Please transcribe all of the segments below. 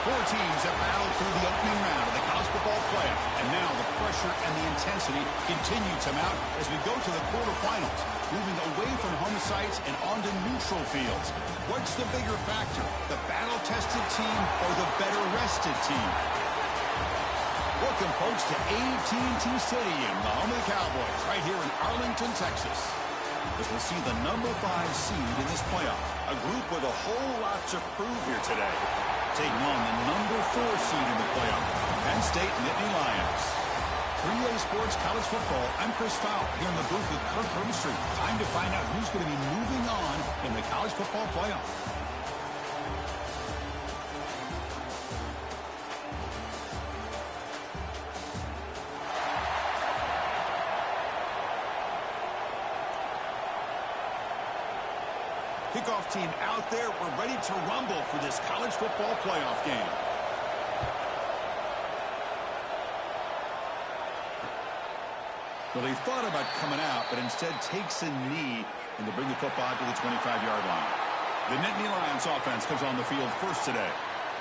Four teams have battled through the opening round of the college football playoff, and now the pressure and the intensity continue to mount as we go to the quarterfinals, moving away from home sites and onto neutral fields. What's the bigger factor, the battle-tested team or the better-rested team? Welcome, folks, to AT&T Stadium, the home of the Cowboys, right here in Arlington, Texas, as we'll see the number 5 seed in this playoff, a group with a whole lot to prove here today, taking on the number 4 seed in the playoff, Penn State Nittany Lions. 3A Sports College Football, I'm Chris Fowle, here in the booth with Kirk Herbstreit. Time to find out who's going to be moving on in the college football playoff. Kickoff team out there. We're ready to rumble for this college football playoff game. Well, he thought about coming out, but instead takes a knee and to bring the football to the 25-yard line. The Nittany Lions offense comes on the field first today.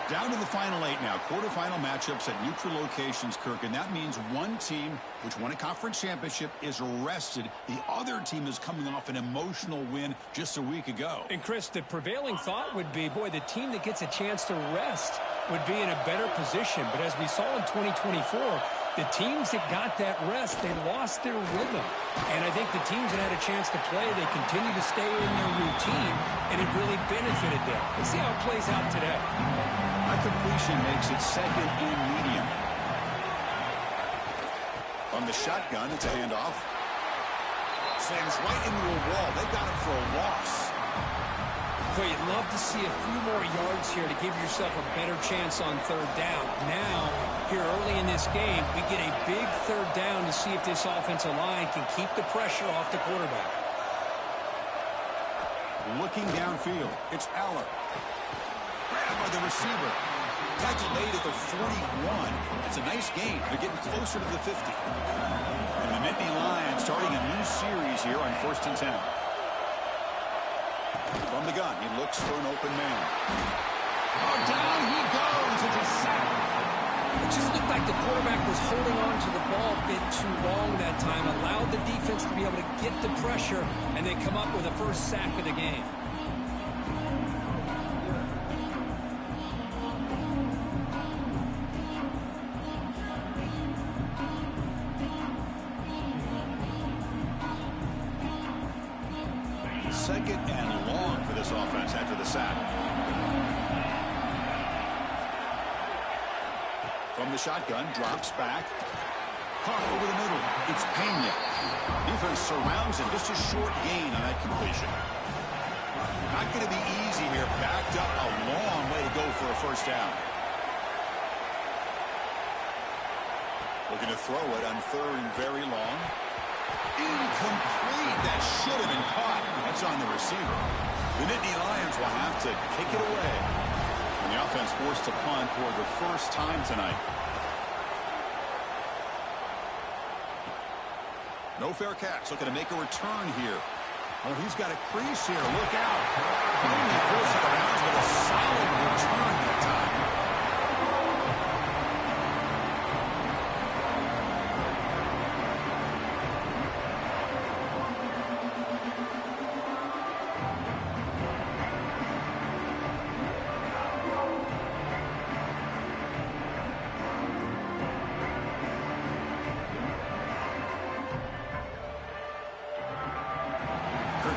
Down to the final 8 now. Quarterfinal matchups at neutral locations, Kirk, and that means one team, which won a conference championship, is rested. The other team is coming off an emotional win just a week ago. And, Chris, the prevailing thought would be, boy, the team that gets a chance to rest would be in a better position. But as we saw in 2024, the teams that got that rest, they lost their rhythm. And I think the teams that had a chance to play, they continue to stay in their routine, and it really benefited them. Let's see how it plays out today. A completion makes it second and medium. On the shotgun, it's a handoff. Slams right into a wall. They got him for a loss. Boy, you'd love to see a few more yards here to give yourself a better chance on third down. Now, here early in this game, we get a big third down to see if this offensive line can keep the pressure off the quarterback. Looking downfield, it's Aller. Grabbed by the receiver. Tackle made at the 41. It's a nice gain. They're getting closer to the 50. And the Nittany Lions starting a new series here on 1st and 10. From the gun, he looks for an open man. Oh, down he goes. It's a sack. It just looked like the quarterback was holding on to the ball a bit too long that time, allowed the defense to be able to get the pressure, and they come up with the first sack of the game. Second and long for this offense after the sack. From the shotgun, drops back. Caught over the middle. It's Pena. Defense surrounds him. Just a short gain on that completion. Not going to be easy here. Backed up a long way to go for a first down. Looking to throw it on 3rd and very long. Incomplete. That should have been caught. That's on the receiver. The Nittany Lions will have to kick it away. And the offense forced to punt for the first time tonight. No fair catch. Looking to make a return here. Oh, he's got a crease here. Look out. Finally forced out of bounds with a solid return that time.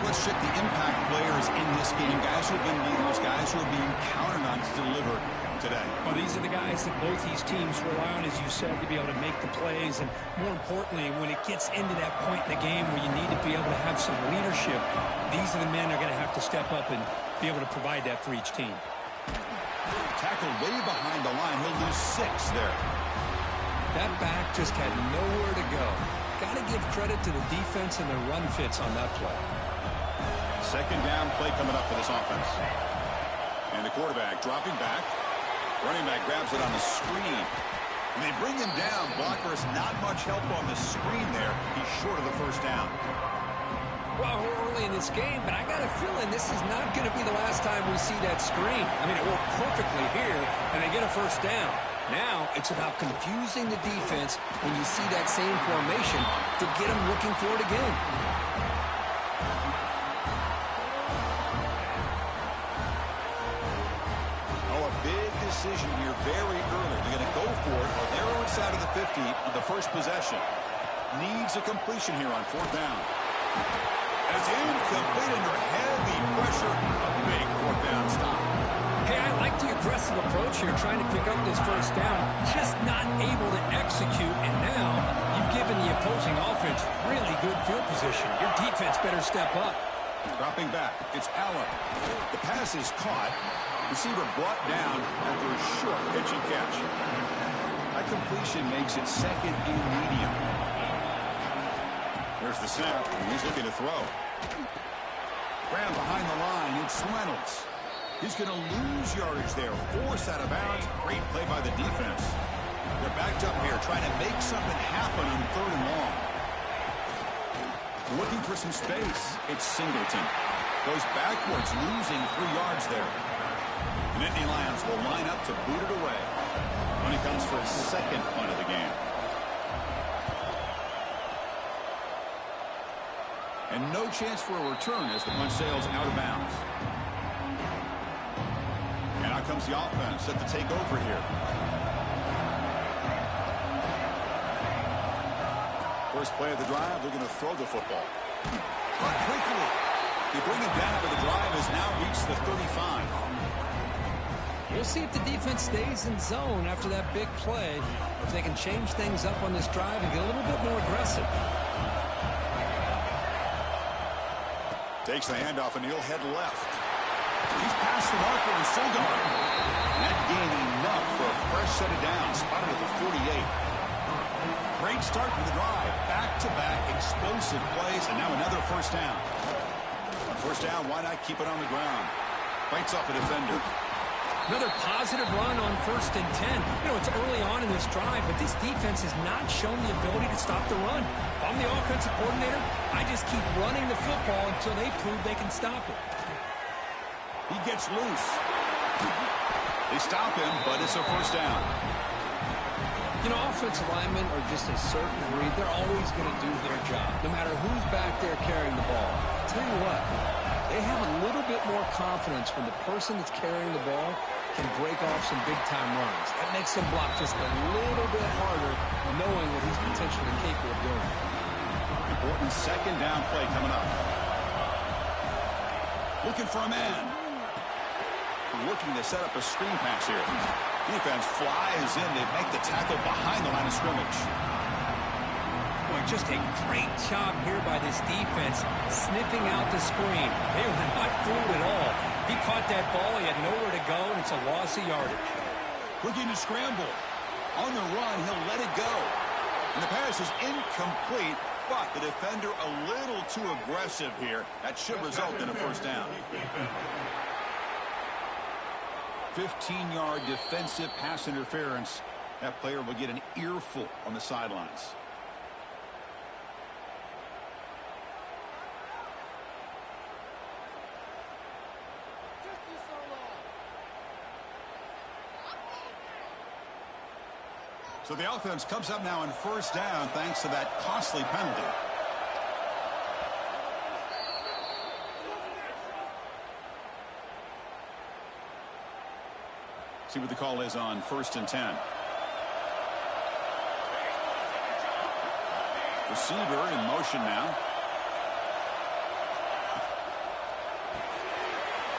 Let's check the impact players in this game. Guys who have been leaders, guys who are being counted on to deliver today. Well, these are the guys that both these teams rely on, as you said, to be able to make the plays. And more importantly, when it gets into that point in the game where you need to be able to have some leadership, these are the men that are going to have to step up and be able to provide that for each team. Tackled way behind the line. He'll lose 6 there. That back just had nowhere to go. Got to give credit to the defense and the run fits on that play. Second down play coming up for this offense. And the quarterback dropping back. Running back grabs it on the screen. When they bring him down, blocker is not much help on the screen there. He's short of the first down. Well, we're early in this game, but I got a feeling this is not going to be the last time we see that screen. I mean, it worked perfectly here, and they get a first down. Now it's about confusing the defense when you see that same formation to get them looking for it again. Oh, a big decision here very early. They're going to go for it on their own side of the 50 on the first possession. Needs a completion here on fourth down. It's incomplete under heavy pressure. A big fourth down stop. Hey, I like the aggressive approach here, trying to pick up this first down. Just not able to execute, and now you've given the opposing offense really good field position. Your defense better step up. Dropping back, it's Allen. The pass is caught. Receiver brought down after a short pitch and catch. That completion makes it second and medium. There's the snap, and he's looking to throw. Grab behind the line, it's Reynolds. He's going to lose yardage there, forced out of bounds. Great play by the defense. They're backed up here, trying to make something happen on third and long. Looking for some space, it's Singleton. Goes backwards, losing 3 yards there. The Nittany Lions will line up to boot it away when he comes for his second punt of the game. And no chance for a return as the punt sails out of bounds. And out comes the offense set to take over here. First play of the drive, they're going to throw the football. But quickly, they bring it down, but the drive has now reached the 35. We'll see if the defense stays in zone after that big play, if they can change things up on this drive and get a little bit more aggressive. Takes the handoff, and he'll head left. He's past the marker and still going. That gain enough for a fresh set of downs, spotted at the 48. Great start to the drive. Back-to-back explosive plays, and now another first down. On first down, why not keep it on the ground? Fights off a defender. Another positive run on 1st and 10. You know, it's early on in this drive, but this defense has not shown the ability to stop the run. If I'm the offensive coordinator, I just keep running the football until they prove they can stop it. He gets loose. They stop him, but it's a first down. You know, offensive linemen are just a certain breed. They're always going to do their job, no matter who's back there carrying the ball. I'll tell you what, they have a little bit more confidence when the person that's carrying the ball can break off some big-time runs. That makes them block just a little bit harder, knowing what he's potentially capable of doing. Important second down play coming up. Looking for a man. Looking to set up a screen pass here. Defense flies in. They make the tackle behind the line of scrimmage. Boy, just a great job here by this defense, sniffing out the screen. They were not fooled at all. He caught that ball. He had nowhere to go, and it's a loss of yardage. Looking to scramble. On the run, he'll let it go. And the pass is incomplete, but the defender a little too aggressive here. That should result in a first down. 15-yard defensive pass interference. That player will get an earful on the sidelines. So the offense comes up now on first down thanks to that costly penalty. See what the call is on 1st and 10. Receiver in motion now.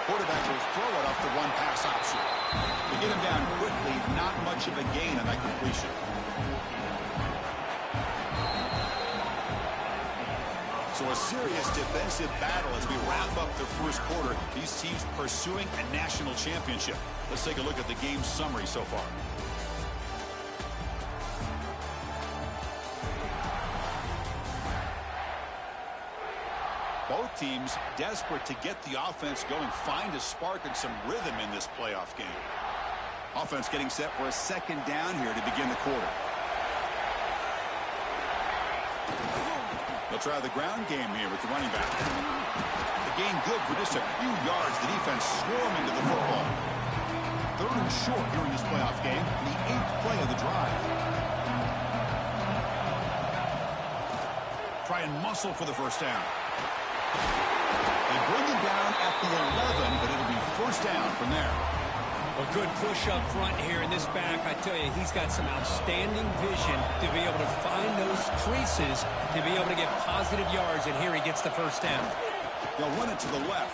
Quarterback will throw it off the one pass option. They get him down quickly, not much of a gain on that completion. So a serious defensive battle as we wrap up the first quarter. These teams pursuing a national championship. Let's take a look at the game summary so far. Both teams desperate to get the offense going, find a spark and some rhythm in this playoff game. Offense getting set for a second down here to begin the quarter. They'll try the ground game here with the running back. The gain good for just a few yards. The defense swarming to the football. 3rd and short here in this playoff game. The 8th play of the drive. Try and muscle for the first down. They bring him down at the 11, but it'll be first down from there. A good push up front here in this back. I tell you, he's got some outstanding vision to be able to find those creases, to be able to get positive yards, and here he gets the first down. They'll run it to the left.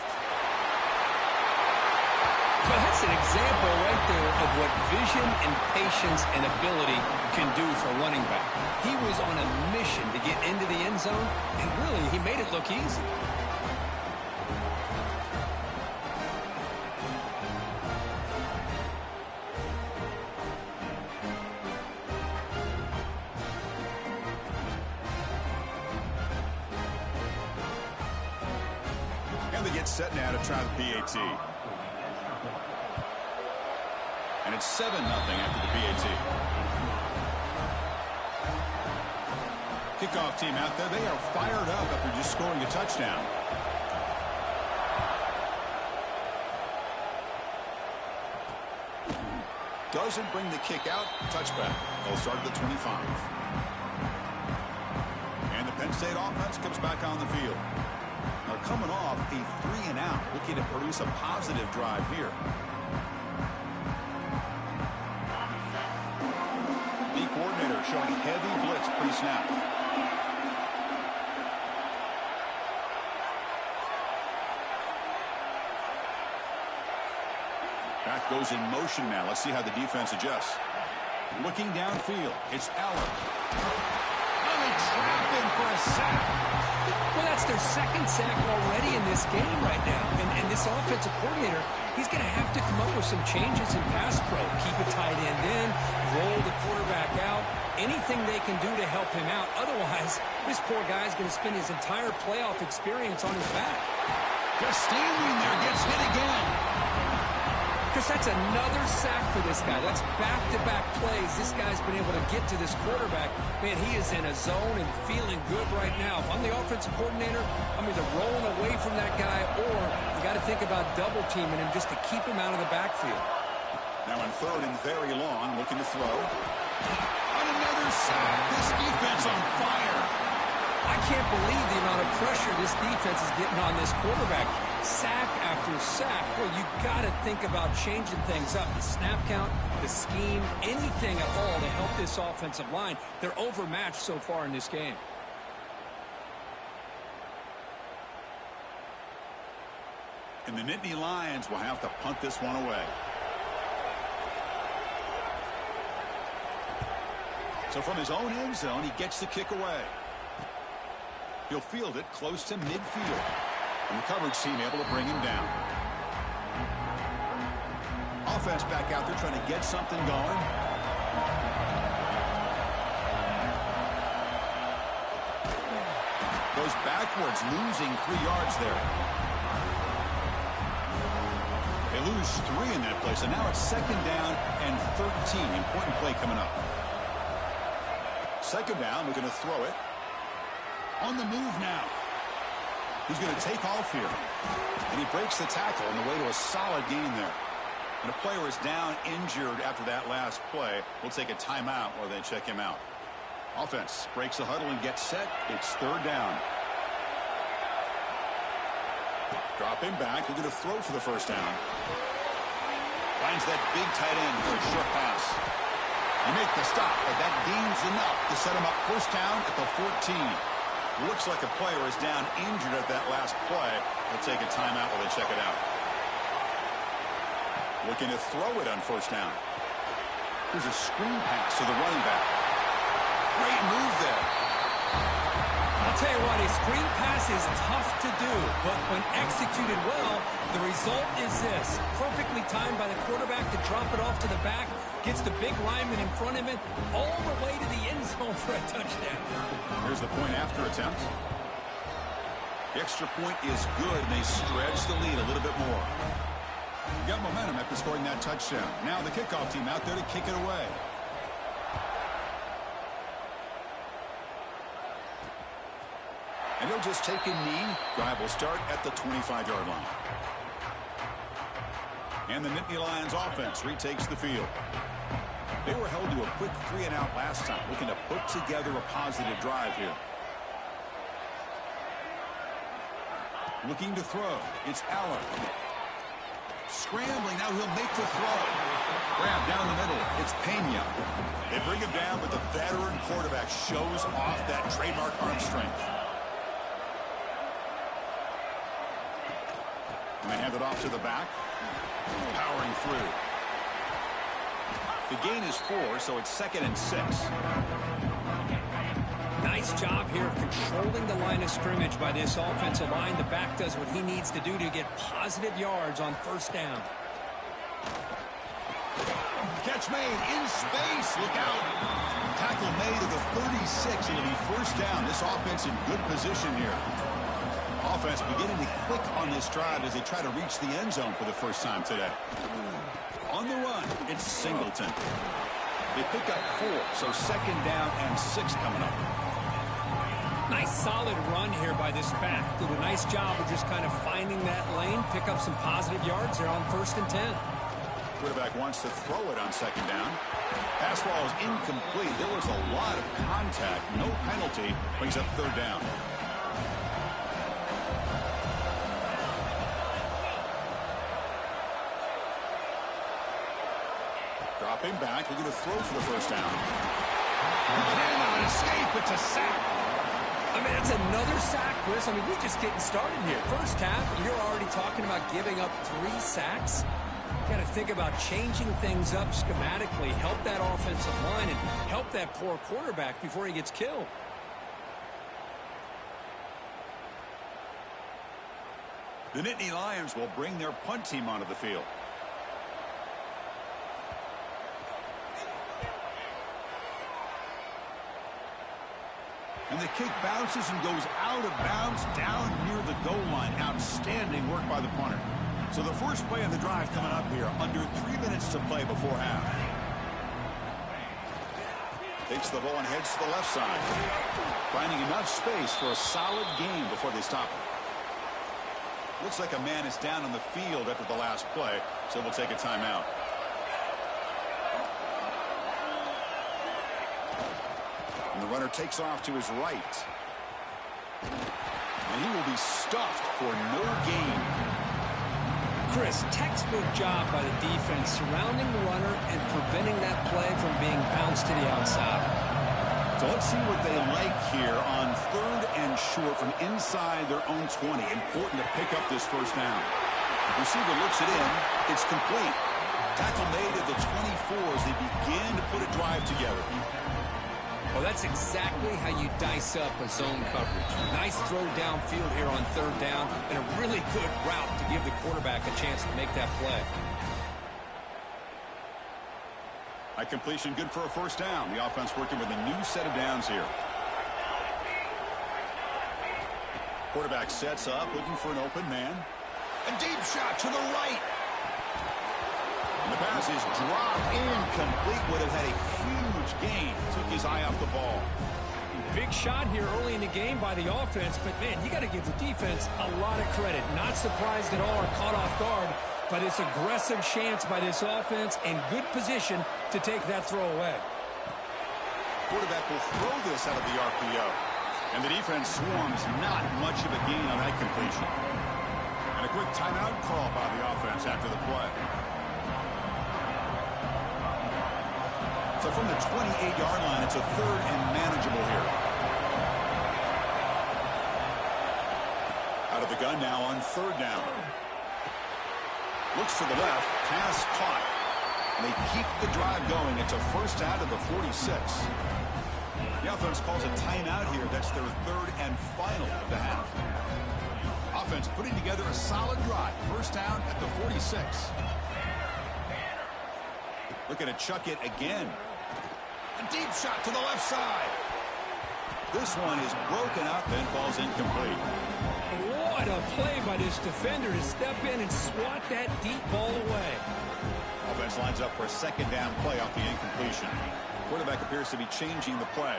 Well, that's an example right there of what vision and patience and ability can do for a running back. He was on a mission to get into the end zone, and really, he made it look easy. And they get set now to try the PAT. And it's 7-0 after the PAT. Kickoff team out there. They are fired up after just scoring a touchdown. Doesn't bring the kick out. Touchback. They'll start at the 25. And the Penn State offense comes back on the field. Now coming off a 3-and-out, looking to produce a positive drive here. The coordinator showing heavy blitz pre-snap. Back goes in motion now. Let's see how the defense adjusts. Looking downfield, it's Aller. And they trap him for a sack. Well, that's their 2nd sack already in this game right now. And this offensive coordinator, he's going to have to come up with some changes in pass pro. Keep a tight end in, roll the quarterback out, anything they can do to help him out. Otherwise, this poor guy's going to spend his entire playoff experience on his back. Just standing there, gets hit again. Because that's another sack for this guy. That's back-to-back plays. This guy's been able to get to this quarterback. Man, he is in a zone and feeling good right now. If I'm the offensive coordinator, I'm either rolling away from that guy or you got to think about double-teaming him just to keep him out of the backfield. Now on 3rd and very long, looking to throw. And another sack. This defense on fire. I can't believe the amount of pressure this defense is getting on this quarterback. Sack after sack. Well, you got to think about changing things up. The snap count, the scheme, anything at all to help this offensive line. They're overmatched so far in this game. And the Nittany Lions will have to punt this one away. So from his own end zone, he gets the kick away. He'll field it close to midfield. And the coverage team able to bring him down. Offense back out there trying to get something going. Goes backwards, losing 3 yards there. They lose 3 in that play, so now it's 2nd down and 13. Important play coming up. 2nd down, we're going to throw it. On the move now. He's going to take off here. And he breaks the tackle on the way to a solid gain there. And a player is down injured after that last play. We'll take a timeout while they check him out. Offense breaks the huddle and gets set. It's 3rd down. Drop him back. We're going to throw for the first down. Finds that big tight end for a short pass. You make the stop, but that gains enough to set him up first down at the 14. Looks like a player is down injured at that last play. We'll take a timeout while they check it out. Looking to throw it on first down. Here's a screen pass to the running back. Great move there. I'll tell you what, a screen pass is tough to do, but when executed well, the result is this. Perfectly timed by the quarterback to drop it off to the back, gets the big lineman in front of him, all the way to the end zone for a touchdown. Here's the point after attempt. The extra point is good, and they stretch the lead a little bit more. Got momentum after scoring that touchdown. Now the kickoff team out there to kick it away. And he'll just take a knee. Drive will start at the 25-yard line. And the Nittany Lions offense retakes the field. They were held to a quick 3-and-out last time, looking to put together a positive drive here. Looking to throw. It's Allen. Scrambling. Now he'll make the throw. Grab down the middle. It's Pena. They bring him down, but the veteran quarterback shows off that trademark arm strength. And they hand it off to the back. Powering through. The gain is 4, so it's 2nd and 6. Nice job here of controlling the line of scrimmage by this offensive line. The back does what he needs to do to get positive yards on first down. Catch made in space. Look out. Tackle made to the 36. It'll be first down. This offense in good position here. Offense beginning to click on this drive as they try to reach the end zone for the first time today. On the run, it's Singleton. They pick up 4, so 2nd down and 6 coming up. Nice solid run here by this back. Did a nice job of just kind of finding that lane, pick up some positive yards there on 1st and 10. Quarterback wants to throw it on 2nd down. Pass ball is incomplete. There was a lot of contact. No penalty. Brings up 3rd down. Dropping back. We're going to throw for the first down. Cannot escape. It's a sack. I mean, that's another sack, Chris. I mean, we're just getting started here. First half, and you're already talking about giving up 3 sacks. Got to think about changing things up schematically, help that offensive line, and help that poor quarterback before he gets killed. The Nittany Lions will bring their punt team onto the field. And the kick bounces and goes out of bounds down near the goal line. Outstanding work by the punter. So the first play of the drive coming up here. Under 3 minutes to play before half. Takes the ball and heads to the left side. Finding enough space for a solid gain before they stop it. Looks like a man is down on the field after the last play, so we'll take a timeout. And the runner takes off to his right. And he will be stuffed for no gain. Chris, textbook job by the defense surrounding the runner and preventing that play from being bounced to the outside. So let's see what they like here on 3rd and short from inside their own 20. Important to pick up this first down. The receiver looks it in. It's complete. Tackle made at the 24 as they begin to put a drive together. Well, that's exactly how you dice up a zone coverage. Nice throw downfield here on 3rd down, and a really good route to give the quarterback a chance to make that play. By completion, good for a first down. The offense working with a new set of downs here. Quarterback sets up, looking for an open man. A deep shot to the right. And the pass is dropped incomplete. Would have had a huge gain. Took his eye off the ball. Big shot here early in the game by the offense, but, man, you got to give the defense a lot of credit. Not surprised at all or caught off guard, but it's aggressive chance by this offense and good position to take that throw away. Quarterback will throw this out of the RPO. And the defense swarms, not much of a gain on that completion. And a quick timeout call by the offense after the play. So from the 28-yard line, it's a 3rd and manageable here. Out of the gun now on 3rd down. Looks to the left, pass caught. And they keep the drive going. It's a first out of the 46. The offense calls a timeout here. That's their 3rd and final of the half. Offense putting together a solid drive. First down at the 46. Looking to chuck it again. A deep shot to the left side. This one is broken up and falls incomplete. What a play by this defender to step in and swat that deep ball away. Offense lines up for a 2nd down play off the incompletion. Quarterback appears to be changing the play.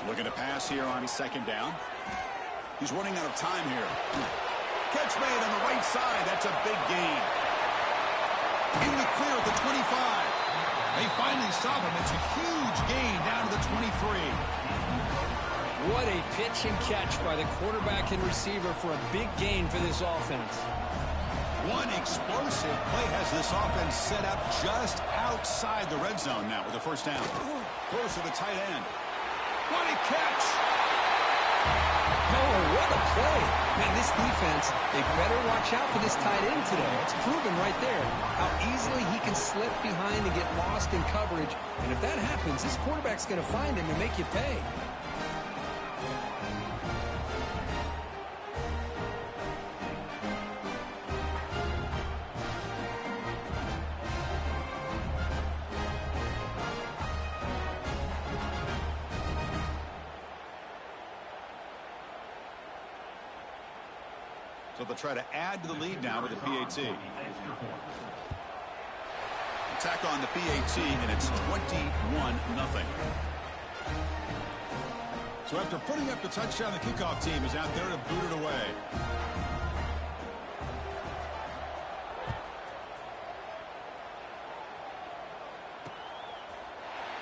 Looking to pass here on second down. He's running out of time here. Catch made on the right side. That's a big gain. In the clear at the 25. They finally stop him. It's a huge gain down to the 23. What a pitch and catch by the quarterback and receiver for a big gain for this offense. One explosive play has this offense set up just outside the red zone now with a first down. Close to the tight end. What a catch! Oh, what a play. Man, this defense, they better watch out for this tight end today. It's proven right there how easily he can slip behind and get lost in coverage. And if that happens, this quarterback's going to find him and make you pay. So they'll try to add to the lead now with the PAT. Attack on the PAT, and it's 21-0. So after putting up the touchdown, the kickoff team is out there to boot it away.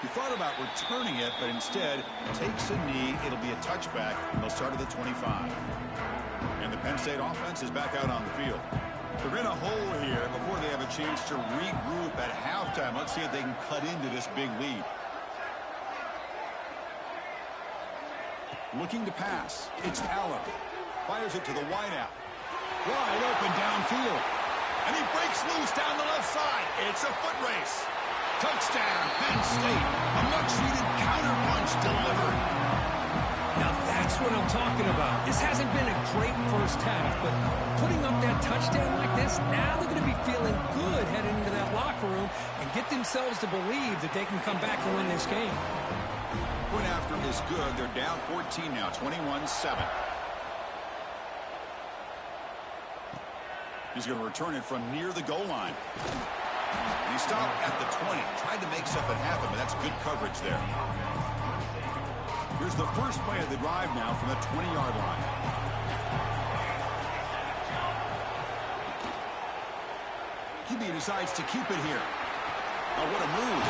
He thought about returning it, but instead takes a knee. It'll be a touchback, and they'll start at the 25. And the Penn State offense is back out on the field. They're in a hole here before they have a chance to regroup at halftime. Let's see if they can cut into this big lead. Looking to pass. It's Allen. Fires it to the wideout. Wide open downfield. And he breaks loose down the left side. It's a foot race. Touchdown, Penn State. A much-needed counterpunch delivered. Now that's what I'm talking about. This hasn't been a great first half, but putting up that touchdown like this, now they're going to be feeling good heading into that locker room and get themselves to believe that they can come back and win this game. Point after is good. They're down 14 now, 21-7. He's going to return it from near the goal line. He stopped at the 20. Tried to make something happen, but that's good coverage there. Here's the first play of the drive now from the 20-yard line. QB decides to keep it here. Oh, what a move.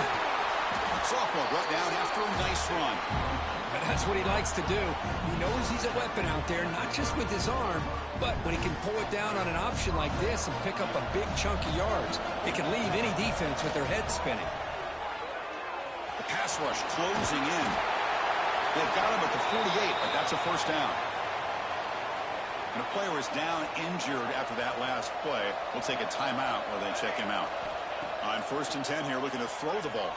Sophomore brought down after a nice run. That's what he likes to do. He knows he's a weapon out there, not just with his arm, but when he can pull it down on an option like this and pick up a big chunk of yards, it can leave any defense with their head spinning. The pass rush closing in. They've got him at the 48, but that's a first down. And a player is down injured after that last play. We'll take a timeout while they check him out. On 1st and 10 here, looking to throw the ball.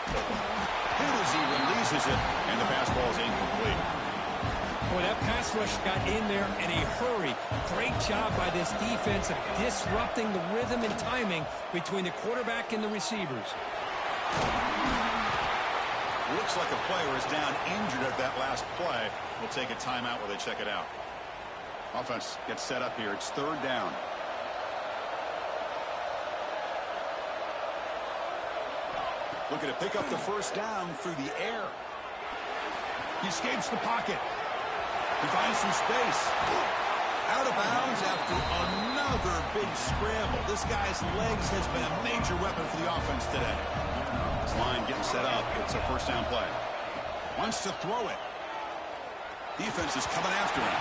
Here as he releases it, and the pass ball is incomplete. Boy, that pass rush got in there in a hurry. Great job by this defense of disrupting the rhythm and timing between the quarterback and the receivers. Looks like a player is down injured at that last play. We'll take a timeout while they check it out. Offense gets set up here. It's 3rd down. Looking to pick up the first down through the air. He escapes the pocket. He finds some space. Out of bounds after another big scramble. This guy's legs has been a major weapon for the offense today. This line getting set up. It's a first down play. Wants to throw it. Defense is coming after him.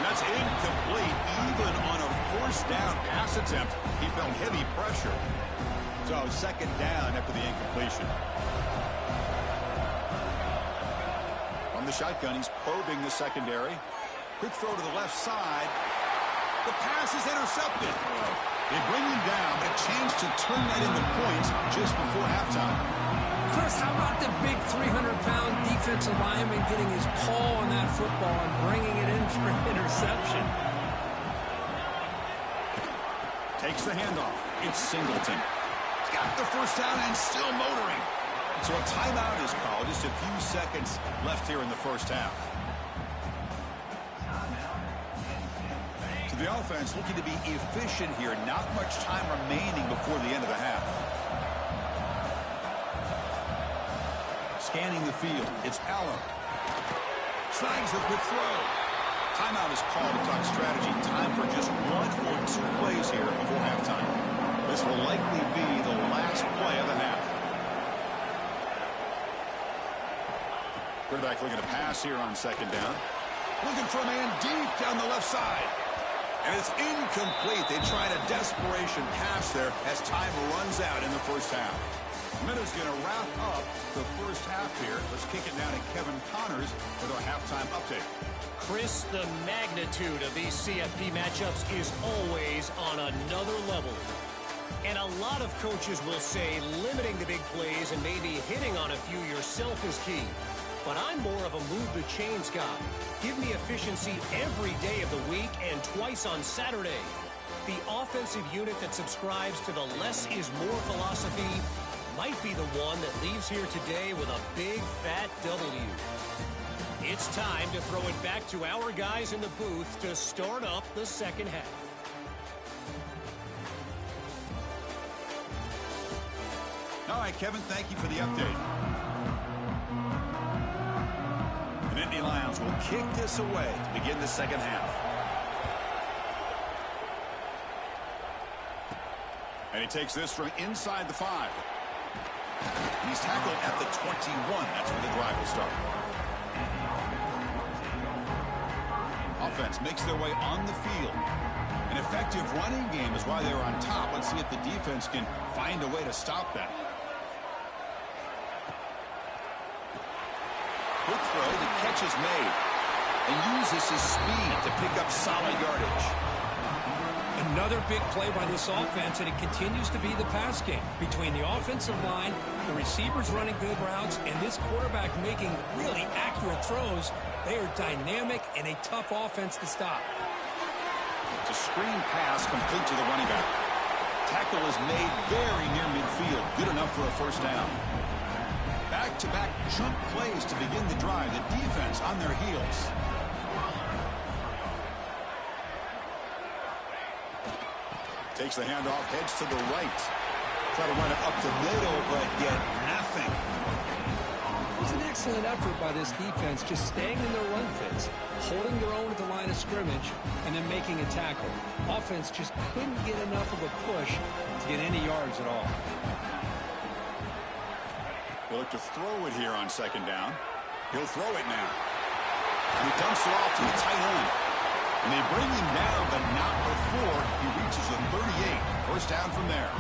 That's incomplete. Even on a first down pass attempt, he felt heavy pressure. So 2nd down after the incompletion. From the shotgun, he's probing the secondary. Quick throw to the left side. The pass is intercepted. They bring him down, but a chance to turn that into points just before halftime. Chris, how about the big 300-pound defensive lineman getting his paw on that football and bringing it in for an interception? Takes the handoff. It's Singleton. Got the first down and still motoring. So a timeout is called. Just a few seconds left here in the first half. So the offense looking to be efficient here. Not much time remaining before the end of the half. Scanning the field. It's Allen. Snags the quick throw. Timeout is called to talk strategy. Time for just 1 or 2 plays here before halftime. This will likely be the last play of the half. Quarterback looking to pass here on second down. Looking for a man deep down the left side. And it's incomplete. They tried a desperation pass there as time runs out in the first half. Minute's going to wrap up the first half here. Let's kick it down to Kevin Connors with our halftime update. Chris, the magnitude of these CFP matchups is always on another level. And a lot of coaches will say limiting the big plays and maybe hitting on a few yourself is key. But I'm more of a move the chains guy. Give me efficiency every day of the week and twice on Saturday. The offensive unit that subscribes to the less is more philosophy might be the one that leaves here today with a big fat W. It's time to throw it back to our guys in the booth to start up the second half. All right, Kevin, thank you for the update. And Indy Lions will kick this away to begin the second half. And he takes this from inside the 5. He's tackled at the 21. That's where the drive will start. Offense makes their way on the field. An effective running game is why they're on top. Let's see if the defense can find a way to stop that. Quick throw, the catch is made. And uses his speed to pick up solid yardage. Another big play by this offense, and it continues to be the pass game. Between the offensive line, the receivers running good routes, and this quarterback making really accurate throws, they are dynamic and a tough offense to stop. It's a screen pass complete to the running back. Tackle is made very near midfield. Good enough for a first down. Back-to-back jump plays to begin the drive. The defense on their heels. Takes the handoff, heads to the right. Try to run it up the middle, but get nothing. It was an excellent effort by this defense, just staying in their run fits, holding their own at the line of scrimmage, and then making a tackle. Offense just couldn't get enough of a push to get any yards at all. He'll look to throw it here on second down. He'll throw it now. And he dumps it off to the tight end. And they bring him down, but not before he reaches the 38. First down from there.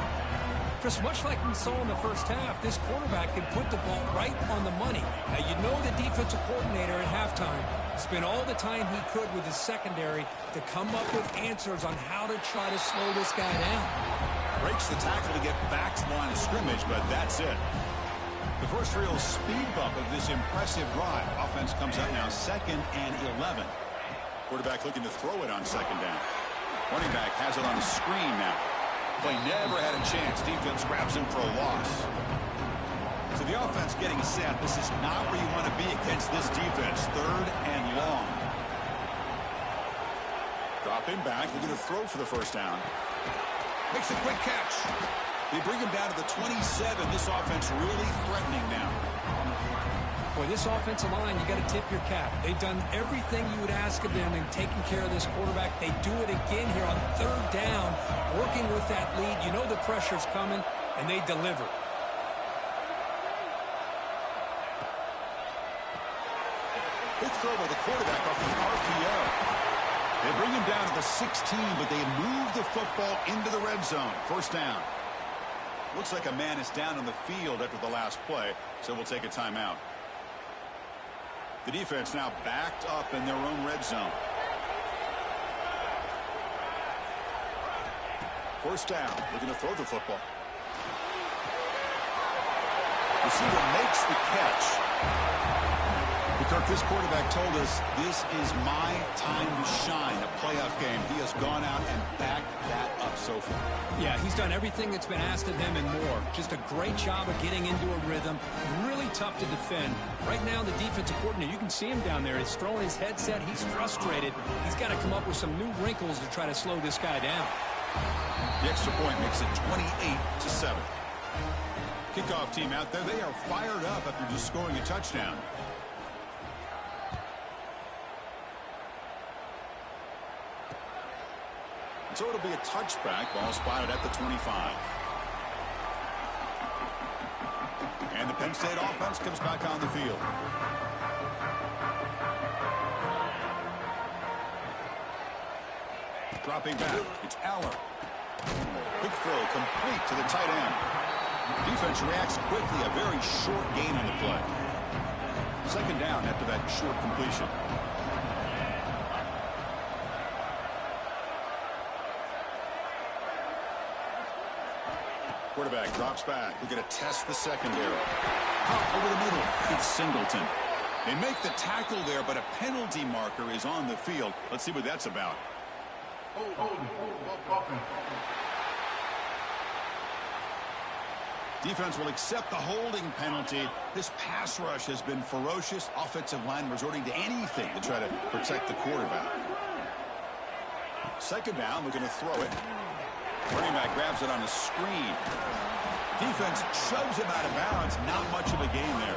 Chris, much like we saw in the first half, this quarterback can put the ball right on the money. Now, you know the defensive coordinator at halftime spent all the time he could with his secondary to come up with answers on how to try to slow this guy down. Breaks the tackle to get back to the line of scrimmage, but that's it. The first real speed bump of this impressive drive. Offense comes up now 2nd and 11. Quarterback looking to throw it on second down. Running back has it on the screen now. Play never had a chance. Defense grabs him for a loss. So the offense getting set. This is not where you want to be against this defense. 3rd and long. Drop him back. Looking to throw for the first down. Makes a quick catch. They bring him down to the 27. This offense really threatening now. Boy, this offensive line, you got to tip your cap. They've done everything you would ask of them in taking care of this quarterback. They do it again here on 3rd down, working with that lead. You know the pressure's coming, and they deliver. Good throw by the quarterback off the RPO. They bring him down to the 16, but they move the football into the red zone. First down. Looks like a man is down on the field after the last play, so we'll take a timeout. The defense now backed up in their own red zone. First down, looking to throw the football. Receiver makes the catch. Kirk, this quarterback told us this is my time to shine, a playoff game. He has gone out and backed that up so far. Yeah, he's done everything that's been asked of him and more. Just a great job of getting into a rhythm. Really tough to defend. Right now, the defensive coordinator, you can see him down there. He's throwing his headset. He's frustrated. He's got to come up with some new wrinkles to try to slow this guy down. The extra point makes it 28-7. Kickoff team out there. They are fired up after just scoring a touchdown. So it'll be a touchback. Ball spotted at the 25. And the Penn State offense comes back on the field. Dropping back, it's Aller. Quick throw complete to the tight end. Defense reacts quickly, a very short gain on the play. Second down after that short completion. Quarterback drops back. We're going to test the secondary. Out over the middle. It's Singleton. They make the tackle there, but a penalty marker is on the field. Let's see what that's about. Defense will accept the holding penalty. This pass rush has been ferocious. Offensive line resorting to anything to try to protect the quarterback. Second down, we're going to throw it. Running back grabs it on a screen. Defense shoves him out of bounds. Not much of a gain there.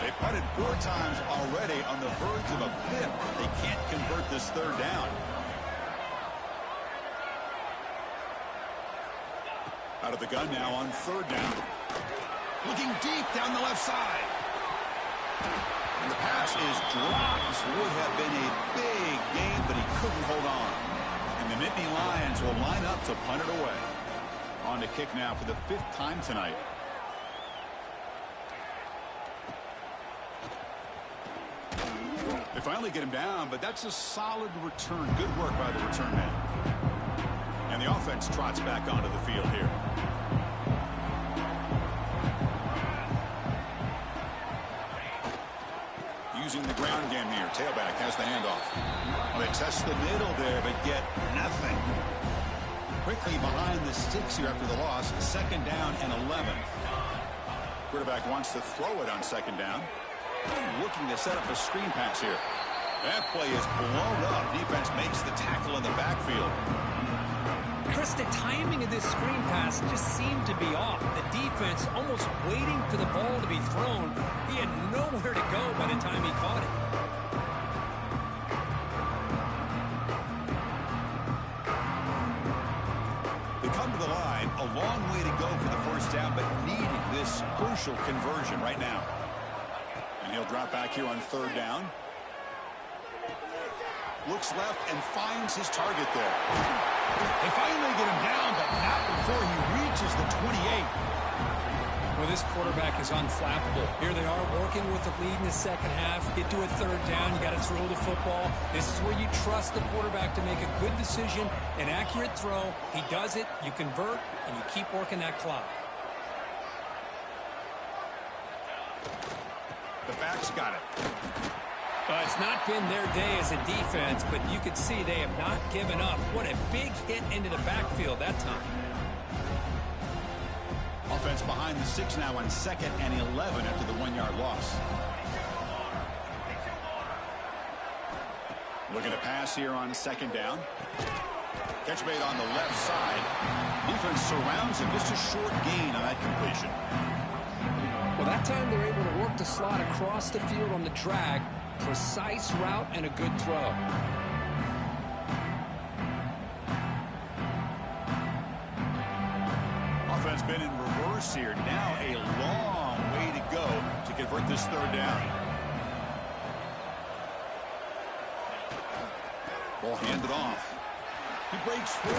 They punted 4 times already, on the verge of a 5th. They can't convert this third down. Out of the gun now on third down. Looking deep down the left side. And the pass is dropped. Would have been a big gain, but he couldn't hold on. And the Nittany Lions will line up to punt it away. On to kick now for the 5th time tonight. They finally get him down, but that's a solid return. Good work by the return man. And the offense trots back onto the field here. Using the ground game here. Tailback has the handoff. Well, they test the middle there, but get nothing. Quickly behind the sticks here after the loss. Second down and 11. Quarterback wants to throw it on second down. Looking to set up a screen pass here. That play is blown up. Defense makes the tackle in the backfield. Chris, the timing of this screen pass just seemed to be off. The defense almost waiting for the ball to be thrown. He had nowhere to go by the time he caught it. They come to the line, a long way to go for the first down, but needing this crucial conversion right now. And he'll drop back here on third down. Looks left and finds his target there. They finally get him down, but not before he reaches the 28. Well, this quarterback is unflappable. Here they are working with the lead in the second half. Get to a third down, you got to throw the football. This is where you trust the quarterback to make a good decision, an accurate throw. He does it, you convert, and you keep working that clock. The back's got it. It's not been their day as a defense, but you could see they have not given up. What a big hit into the backfield that time. Offense behind the 6 now on 2nd and 11 after the 1-yard loss. Looking to pass here on second down. Catch made on the left side. Defense surrounds him. Just a short gain on that completion. Well, that time they're able to work the slot across the field on the drag. Precise route and a good throw. Offense been in reverse here. Now a long way to go to convert this third down. Ball handed off. He breaks free.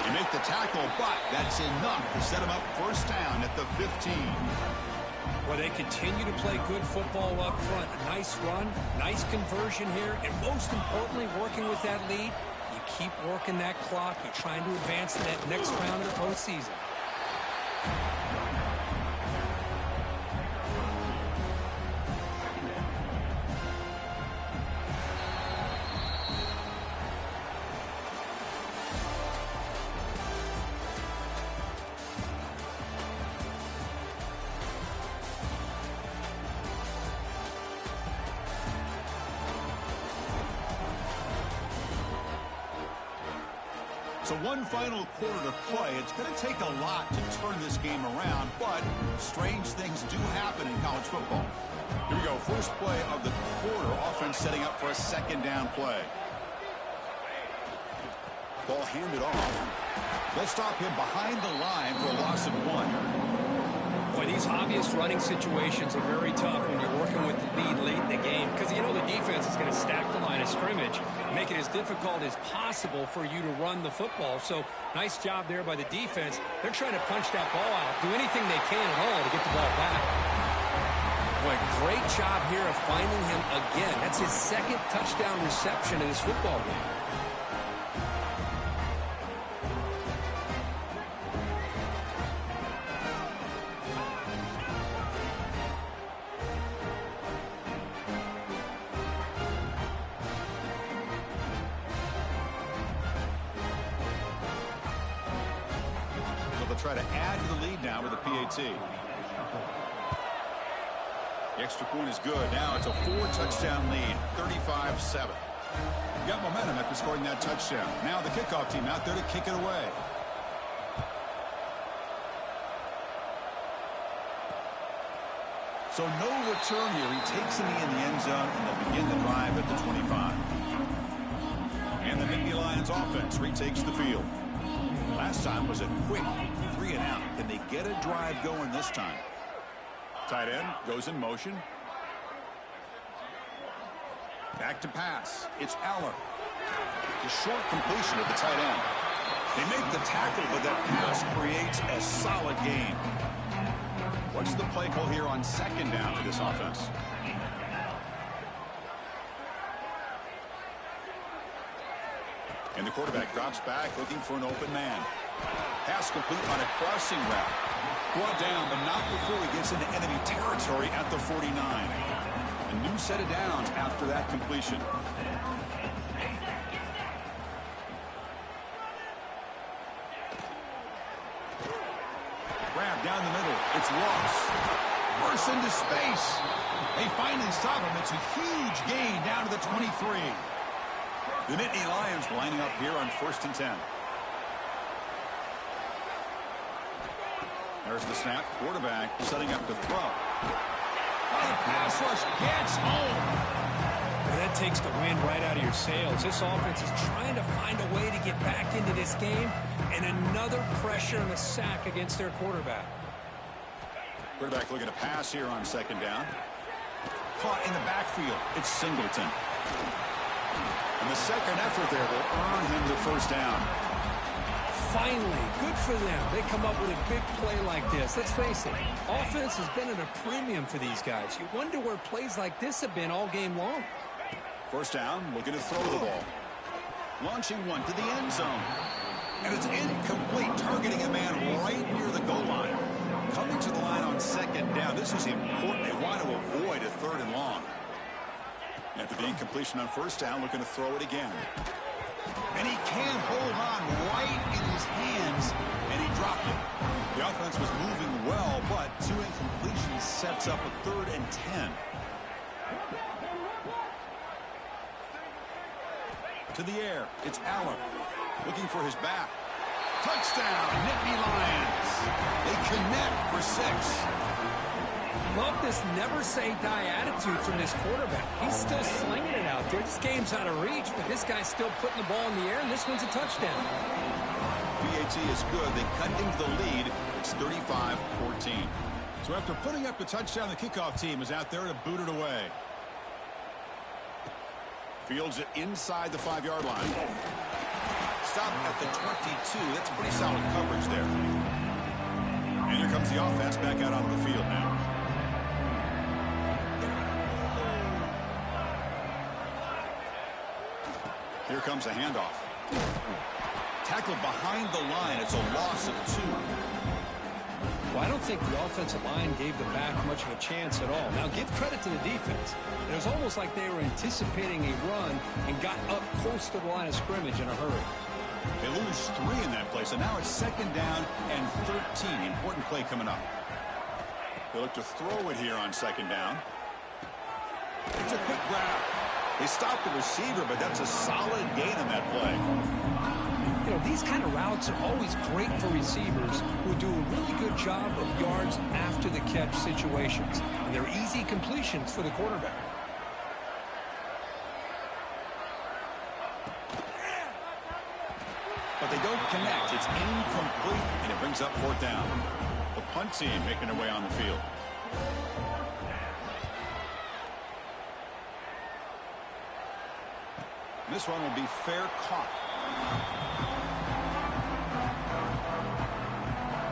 They make the tackle, but that's enough to set him up first down at the 15. Well, they continue to play good football up front. A nice run, nice conversion here, and most importantly, working with that lead, you keep working that clock. You're trying to advance to that next round of the postseason. So one final quarter to play. It's going to take a lot to turn this game around, but strange things do happen in college football. Here we go. First play of the quarter. Offense setting up for a second down play. Ball handed off. They'll stop him behind the line for a loss of 1. Boy, these obvious running situations are very tough when you're working with the lead late in the game because you know the defense is going to stack the line of scrimmage, make it as difficult as possible for you to run the football. So nice job there by the defense. They're trying to punch that ball out, do anything they can at all to get the ball back. Boy, great job here of finding him again. That's his second touchdown reception in this football game. Try to add to the lead now with a PAT. The extra point is good. Now it's a 4-touchdown lead, 35-7. Got momentum after scoring that touchdown. Now the kickoff team out there to kick it away. So no return here. He takes it in the end zone, and they'll begin the drive at the 25. And the Nittany Lions offense retakes the field. Last time was a quick 3-and-out. Can they get a drive going this time? Tight end goes in motion. Back to pass. It's Aller. It's a short completion of the tight end. They make the tackle, but that pass creates a solid gain. What's the play call here on second down for this offense? And the quarterback drops back looking for an open man. Pass complete on a crossing route. Brought down, but not before he gets into enemy territory at the 49. A new set of downs after that completion. Grab down the middle. It's lost. Bursts into space. They finally stop him. It's a huge gain down to the 23. The Nittany Lions lining up here on 1st and 10. There's the snap. Quarterback setting up to throw. Oh, the pass rush gets home. Well, that takes the wind right out of your sails. This offense is trying to find a way to get back into this game, and another pressure and a sack against their quarterback. Quarterback looking to pass here on second down. Caught in the backfield. It's Singleton. And the second effort there will earn him the first down. Finally, good for them. They come up with a big play like this. Let's face it, offense has been at a premium for these guys. You wonder where plays like this have been all game long. First down, looking to throw the ball. Launching one to the end zone. And it's incomplete, targeting a man right near the goal line. Coming to the line on second down. This is important. They want to avoid a 3rd and long. After the incompletion on first down, looking to throw it again. And he can't hold on right in his hands, and he dropped it. The offense was moving well, but 2 incompletions sets up a 3rd and 10. To the air, it's Allen looking for his back. Touchdown, Nittany Lions. They connect for 6. Love this never-say-die attitude from this quarterback. He's still slinging it out there. This game's out of reach, but this guy's still putting the ball in the air, and this one's a touchdown. PAT is good. They cut into the lead. It's 35-14. So after putting up the touchdown, the kickoff team is out there to boot it away. Fields it inside the 5-yard line. Stop at the 22. That's pretty solid coverage there. And here comes the offense back out onto the field now. Here comes a handoff. Tackled behind the line. It's a loss of 2. Well, I don't think the offensive line gave the back much of a chance at all. Now, give credit to the defense. It was almost like they were anticipating a run and got up close to the line of scrimmage in a hurry. They lose 3 in that play, so now it's second down and 13. Important play coming up. They look to throw it here on second down. It's a quick grab. They stopped the receiver, but that's a solid gain on that play. You know, these kind of routes are always great for receivers who do a really good job of yards after the catch situations. And they're easy completions for the quarterback. but they don't connect. It's incomplete, and it brings up fourth down. The punt team making their way on the field. This one will be fair caught.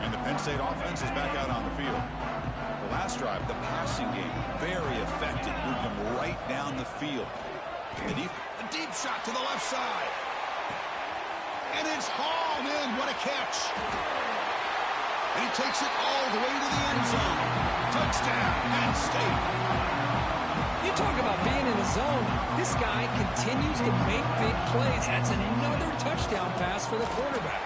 And the Penn State offense is back out on the field. The last drive, the passing game, very effective, moved them right down the field. And a deep shot to the left side. And it's hauled in. What a catch. And he takes it all the way to the end zone. Touchdown, Penn State. You talk about being in the zone. This guy continues to make big plays. That's another touchdown pass for the quarterback.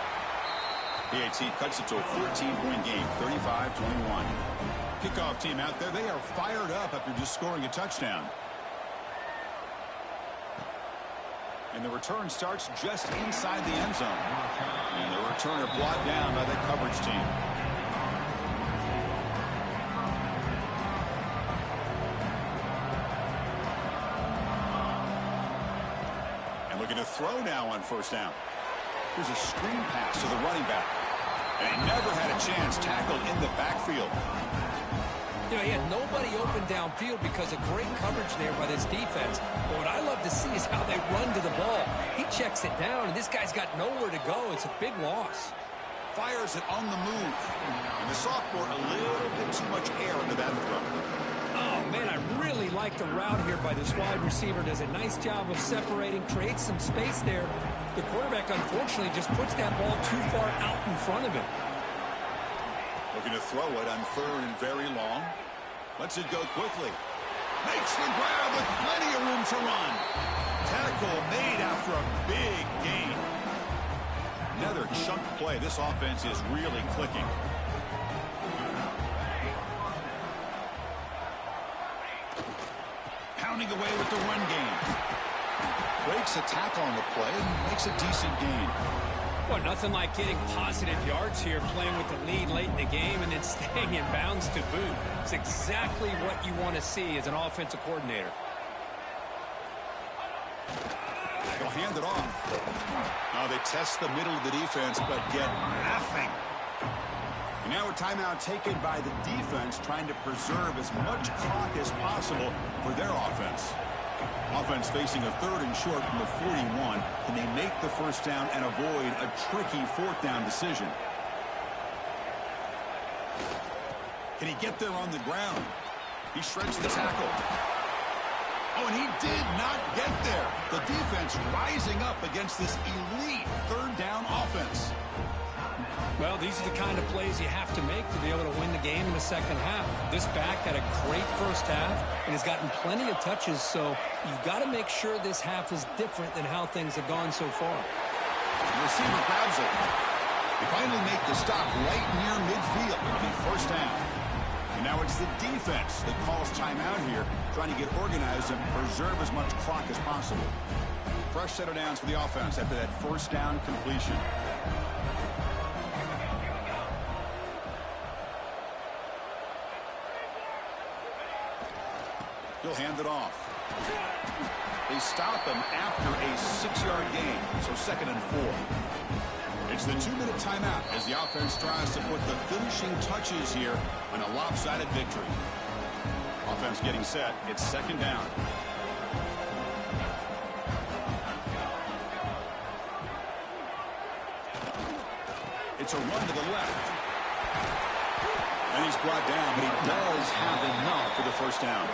PAT cuts it to a 14-point game, 35-21. Kickoff team out there, they are fired up after just scoring a touchdown. And the return starts just inside the end zone. And the returner brought down by that coverage team. And looking to throw now on first down. Here's a screen pass to the running back. And he never had a chance, tackled in the backfield. You know, he had nobody open downfield because of great coverage there by this defense. But what I love to see is how they run to the ball. He checks it down, and this guy's got nowhere to go. It's a big loss. Fires it on the move. And the sophomore, a little bit too much air into that throw. Oh, man, I really like the route here by this wide receiver. Does a nice job of separating, creates some space there. The quarterback, unfortunately, just puts that ball too far out in front of him. Looking to throw it on third and very long. Lets it go quickly. Makes the grab with plenty of room to run. Tackle made after a big gain. Another chunk play. This offense is really clicking. Pounding away with the run game. Breaks a tackle on the play and makes a decent gain. Well, nothing like getting positive yards here, playing with the lead late in the game and then staying in bounds to boot. It's exactly what you want to see as an offensive coordinator. They'll hand it off. Now they test the middle of the defense, but get nothing. And now a timeout taken by the defense, trying to preserve as much clock as possible for their offense. Offense facing a third and short from the 41. Can they make the first down and avoid a tricky fourth down decision? Can he get there on the ground? He shreds the tackle. Oh, and he did not get there. The defense rising up against this elite third down offense. Well, these are the kind of plays you have to make to be able to win the game in the second half. This back had a great first half and has gotten plenty of touches, so you've got to make sure this half is different than how things have gone so far. The receiver grabs it. They finally make the stop right near midfield. It'll be first down. And now it's the defense that calls timeout here, trying to get organized and preserve as much clock as possible. Fresh set of downs for the offense after that first down completion. He'll hand it off. They stop him after a 6-yard gain, so second and 4. It's the 2-minute timeout as the offense tries to put the finishing touches here on a lopsided victory. Offense getting set. It's second down. It's a run to the left. And he's brought down, but he does have enough for the first down.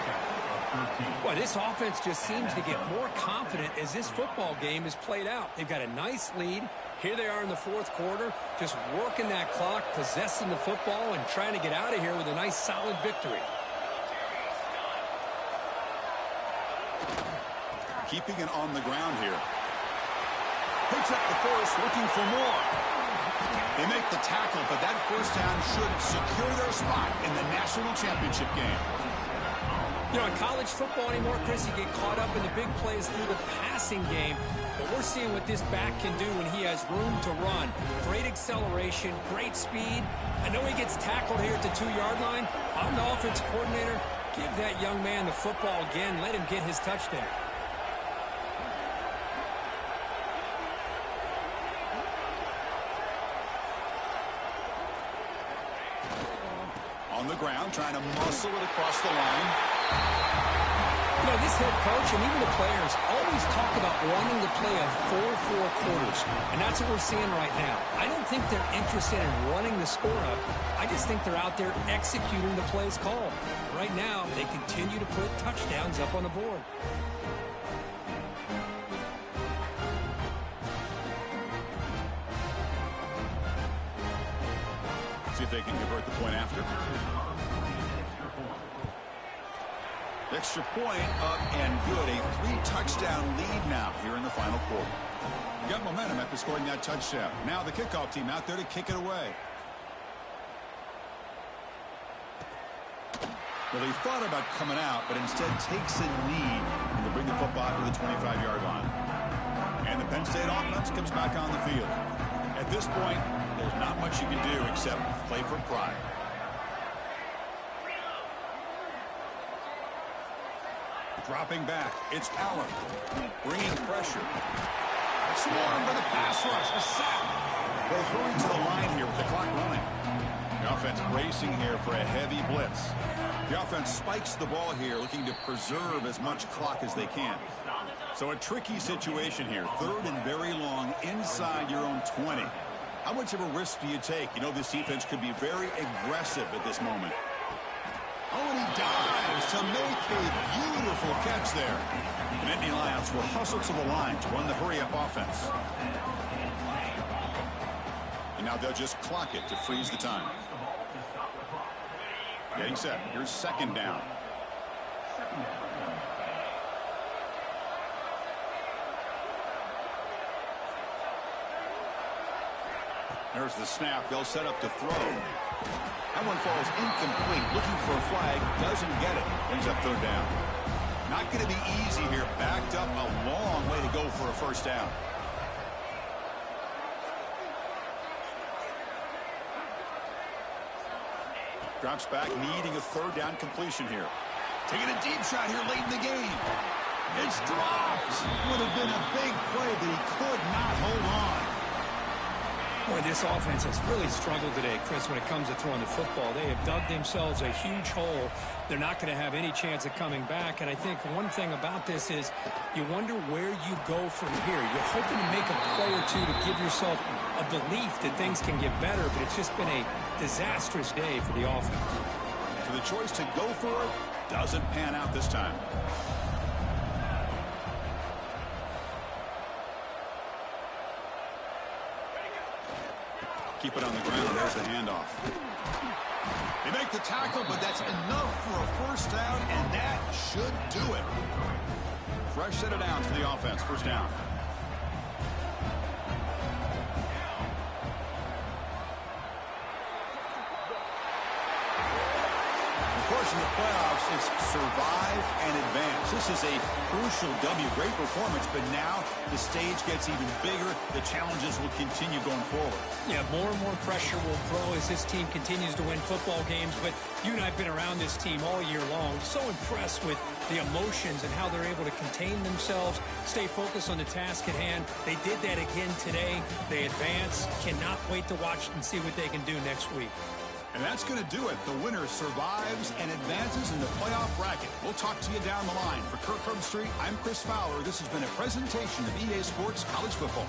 Well, this offense just seems to get more confident as this football game is played out. They've got a nice lead. Here they are in the fourth quarter, just working that clock, possessing the football, and trying to get out of here with a nice, solid victory. Keeping it on the ground here. Picks up the force, looking for more. They make the tackle, but that first down should secure their spot in the national championship game. You know, in college football anymore, Chris, you get caught up in the big plays through the passing game. But we're seeing what this back can do when he has room to run. Great acceleration, great speed. I know he gets tackled here at the 2-yard line. I'm the offensive coordinator. Give that young man the football again. Let him get his touchdown. On the ground, trying to muscle it across the line. You know, this head coach and even the players always talk about wanting to play a full 4 quarters, and that's what we're seeing right now. I don't think they're interested in running the score up. I just think they're out there executing the plays called. Right now, they continue to put touchdowns up on the board. See if they can convert the point after. Extra point up and good. A 3-touchdown lead now here in the final quarter. You got momentum after scoring that touchdown. Now the kickoff team out there to kick it away. Well, he thought about coming out, but instead takes a knee to bring the football to the 25-yard line. And the Penn State offense comes back on the field. At this point, there's not much you can do except play for pride. Dropping back, it's Allen, bringing pressure. Swarmed by the pass rush, a sack. They hurry to the line here with the clock running. The offense bracing here for a heavy blitz. The offense spikes the ball here, looking to preserve as much clock as they can. So a tricky situation here. 3rd and very long inside your own 20. How much of a risk do you take? You know this defense could be very aggressive at this moment. Oh, and he dives to make a beautiful catch there. And Indy Lions will hustle to the line to run the hurry-up offense. And now they'll just clock it to freeze the time. Getting set. Here's 2nd down. There's the snap. They'll set up to throw. That one falls incomplete. Looking for a flag. Doesn't get it. Brings up 3rd down. Not going to be easy here. Backed up a long way to go for a 1st down. Drops back, needing a 3rd down completion here. Taking a deep shot here late in the game. It's dropped. Would have been a big play, but he could not hold on. Boy, this offense has really struggled today, Chris, when it comes to throwing the football. They have dug themselves a huge hole. They're not going to have any chance of coming back. And I think one thing about this is you wonder where you go from here. You're hoping to make a play or two to give yourself a belief that things can get better, but it's just been a disastrous day for the offense. So the choice to go for it doesn't pan out this time. Keep it on the ground. There's the handoff. They make the tackle, but that's enough for a 1st down, and that should do it. Fresh set of downs for the offense. 1st down. Of course, in the playoffs, it's survive and advance. This is a crucial W. Great performance, but now the stage gets even bigger. The challenges will continue going forward. Yeah, more and more pressure will grow as this team continues to win football games, but you and I have been around this team all year long. So impressed with the emotions and how they're able to contain themselves, stay focused on the task at hand. They did that again today. They advance. Cannot wait to watch and see what they can do next week. And that's going to do it. The winner survives and advances in the playoff bracket. We'll talk to you down the line. For Kirk Herbstreit, I'm Chris Fowler. This has been a presentation of EA Sports College Football.